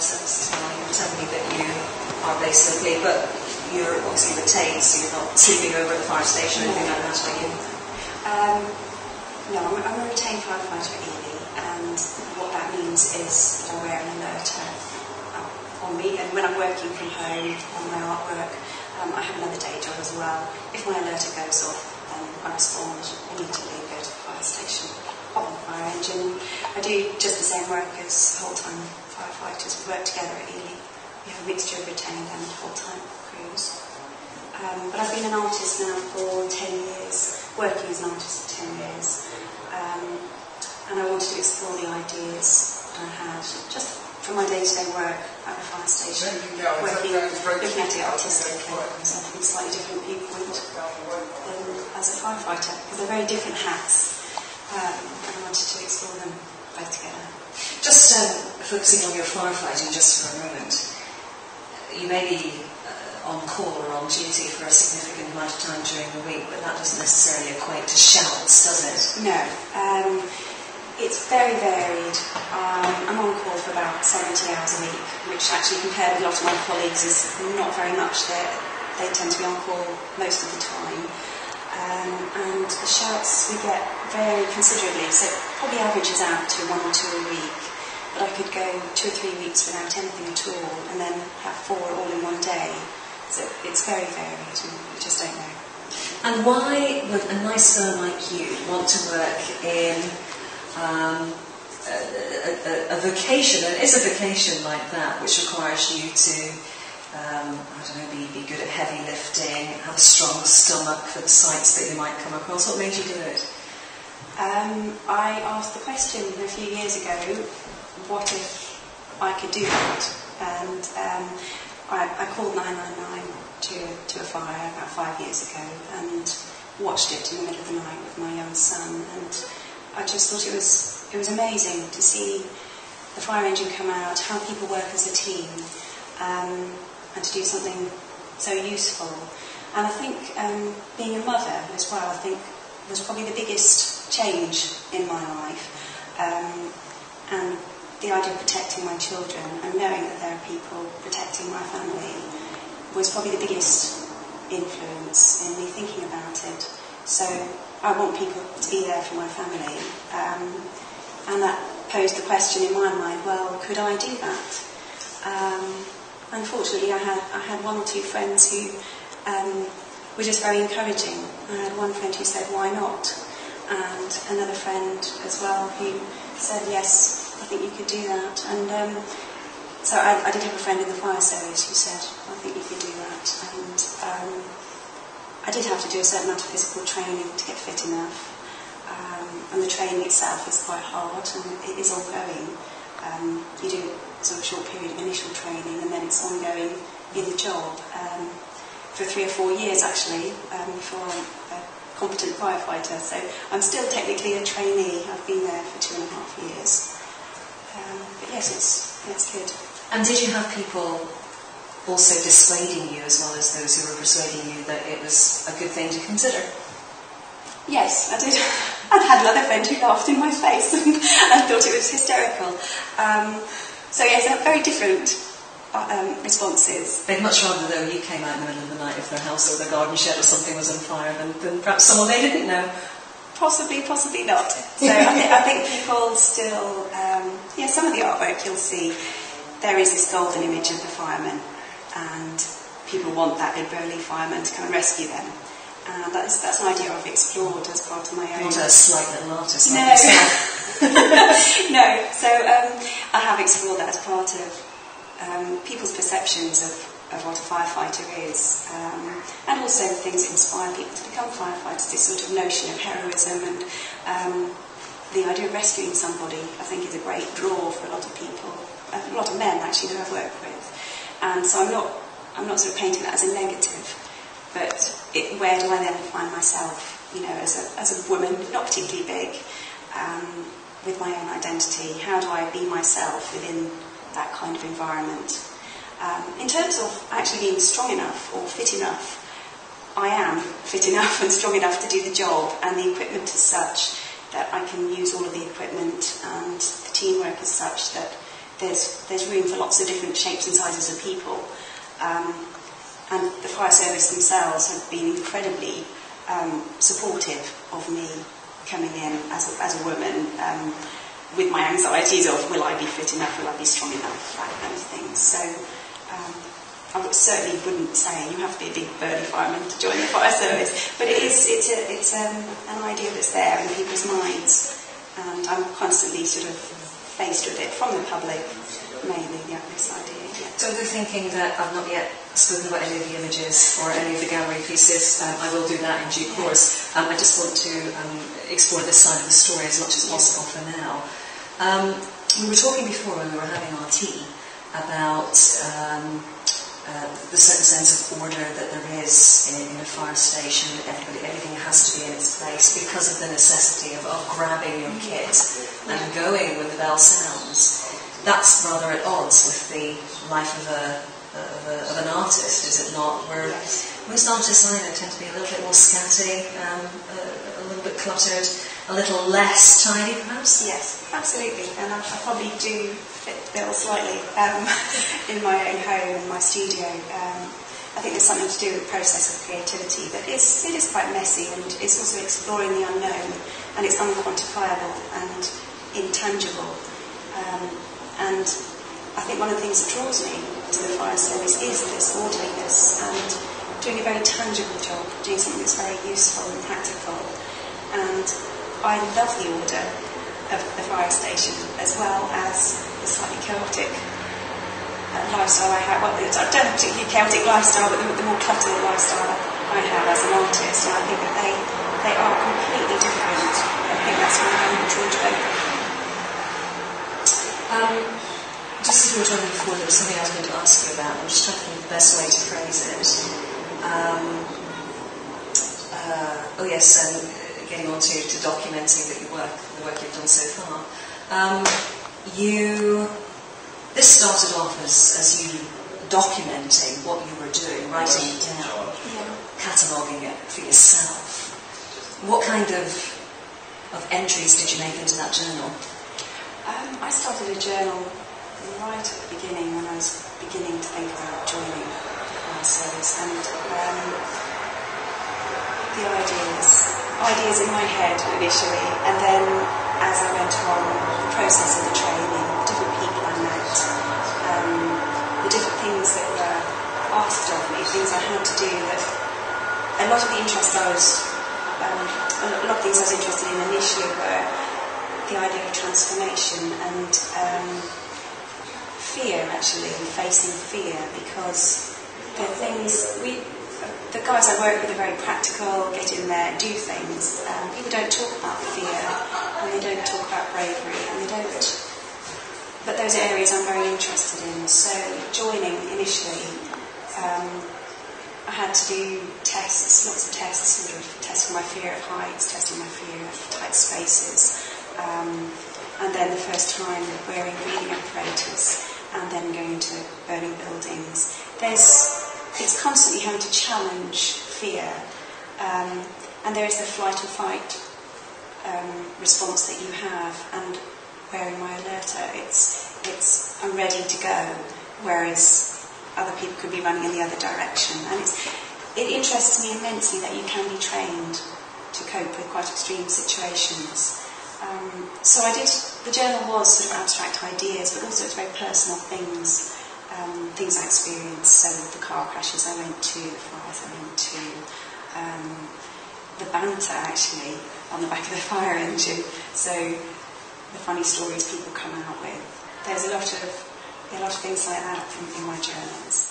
services as well. You tell me that you are based locally, but you're obviously retained, so you're not sleeping over at the fire station or anything like that, are you? No, I'm a retained firefighter at Ely, and what that means is that I wear an alerter on me, and when I'm working from home on my artwork, I have another day job as well. If my alerter goes off, then I respond immediately and go to the fire station, hop on the fire engine. I do just the same work as whole-time firefighters. We work together at Ely. We have a mixture of retained and whole-time crews. But I've been an artist now for 10 years, working as an artist for 10 years. And I wanted to explore the ideas that I had just from my day-to-day work at the fire station, looking at it artistically, something slightly different viewpoint than as a firefighter, because they're very different hats, and I wanted to explore them both together. Just focusing on your firefighting just for a moment, you may be on call or on duty for a significant amount of time during the week, but that doesn't necessarily equate to shouts, does it? No. It's very varied. I'm on call for about 70 hours a week, which actually compared with a lot of my colleagues is not very much. They tend to be on call most of the time. And the shouts we get vary considerably, so it probably averages out to 1 or 2 a week. But I could go 2 or 3 weeks without anything at all, and then have 4 all in one day. So it's very varied, and we just don't know. And why would a nice girl like you want to work in a vocation, and it's a vocation like that, which requires you to, I don't know, be good at heavy lifting, have a strong stomach for the sights that you might come across? What made you do it? I asked the question a few years ago, what if I could do that? And I called 999 to a fire about 5 years ago and watched it in the middle of the night with my young son, and I just thought it was amazing to see the fire engine come out, how people work as a team, and to do something so useful. And I think being a mother as well, I think was probably the biggest change in my life. And the idea of protecting my children and knowing that there are people protecting my family was probably the biggest influence in me thinking about it. So I want people to be there for my family, and that posed the question in my mind, well, could I do that? Unfortunately, I had 1 or 2 friends who were just very encouraging. I had one friend who said, why not? And another friend as well who said, yes, I think you could do that. And so I did have a friend in the fire service who said, I think you could do that. And I did have to do a certain amount of physical training to get fit enough. And the training itself is quite hard, and it is ongoing. You do sort of a short period of initial training, and then it's ongoing in the job for 3 or 4 years, actually, before I'm a competent firefighter. So I'm still technically a trainee. I've been there for 2.5 years. But yes, it's good. And did you have people also dissuading you, as well as those who were persuading you that it was a good thing to consider? Yes, I did. I've had another friend who laughed in my face and I thought it was hysterical. So yes, very different responses. They'd much rather, though, you came out in the middle of the night if their house or their garden shed or something was on fire than perhaps someone they didn't know. Possibly not. So I think people still, some of the artwork you'll see, there is this golden image of the fireman, and people want that big burly fireman to come and rescue them. And that's an idea I've explored as part of my own. Not a slight little artist like yourself. No. So I have explored that as part of people's perceptions of what a firefighter is, and also the things that inspire people to become firefighters. This sort of notion of heroism and the idea of rescuing somebody, I think, is a great draw for a lot of people, a lot of men actually that I've worked with. And so I'm not sort of painting that as a negative, but where do I then find myself, as a woman, not particularly big, with my own identity? How do I be myself within that kind of environment? In terms of actually being strong enough or fit enough, I am fit enough and strong enough to do the job, and the equipment is such that I can use all of the equipment, and the teamwork is such that there's room for lots of different shapes and sizes of people. And the fire service themselves have been incredibly supportive of me coming in as a woman, with my anxieties of will I be fit enough, will I be strong enough, that kind of thing. So I certainly wouldn't say you have to be a big burly fireman to join the fire service, but it's an idea that's there in people's minds, and I'm constantly sort of faced with it from the public, mainly this idea. Yeah. So they're thinking that I've not yet spoken about any of the images or any of the gallery pieces. I will do that in due course. I just want to explore this side of the story as much as possible for now. We were talking before when we were having our tea about the certain sense of order that there is in a fire station. Everything has to be in its place because of the necessity of grabbing your kit and going when the bell sounds. That's rather at odds with the life of an artist, is it not? Where most artists I know tend to be a little bit more scatty, a little bit cluttered, a little less tidy, perhaps? Yes, absolutely. And I probably do fit the bill slightly in my own home and my studio. I think there's something to do with the process of creativity that it is quite messy, and it's also exploring the unknown, and it's unquantifiable and intangible. And I think one of the things that draws me to the fire service is this orderliness and doing a very tangible job, doing something that's very useful and practical. And I love the order of the fire station, as well as the slightly chaotic lifestyle I have. Well, I don't have a particularly chaotic lifestyle, but the more cluttered lifestyle I have as an artist. And I think that they are completely different. I think that's why I enjoy both. Just as we were talking before, there was something I was going to ask you about. I'm just trying to think of the best way to phrase it. Oh yes, getting on to documenting the work you've done so far. This started off as you documenting what you were doing, writing it down, cataloguing it for yourself. What kind of entries did you make into that journal? I started a journal right at the beginning, when I was beginning to think about joining the fire service, and the ideas in my head initially, and then as I went on, the process of the training, different people I met, the different things that were asked of me, things I had to do. That a lot of the interests I was interested in initially were the idea of transformation and fear, actually, facing fear, because the guys I work with are very practical, get in there, do things. People don't talk about fear, and they don't talk about bravery, and they don't. But those are areas I'm very interested in. So joining initially, I had to do tests, lots of tests, sort of testing my fear of heights, testing my fear of tight spaces. And then the first time wearing breathing apparatus, and then going to burning buildings. It's constantly having to challenge fear, and there is the flight or fight response that you have. And wearing my alerter, I'm ready to go, whereas other people could be running in the other direction. And it interests me immensely that you can be trained to cope with quite extreme situations. So the journal was sort of abstract ideas, but also it's very personal things, things I experienced. So the car crashes I went to, the fires I went to, the banter actually on the back of the fire engine. So the funny stories people come out with. There's a lot of things like that in my journals.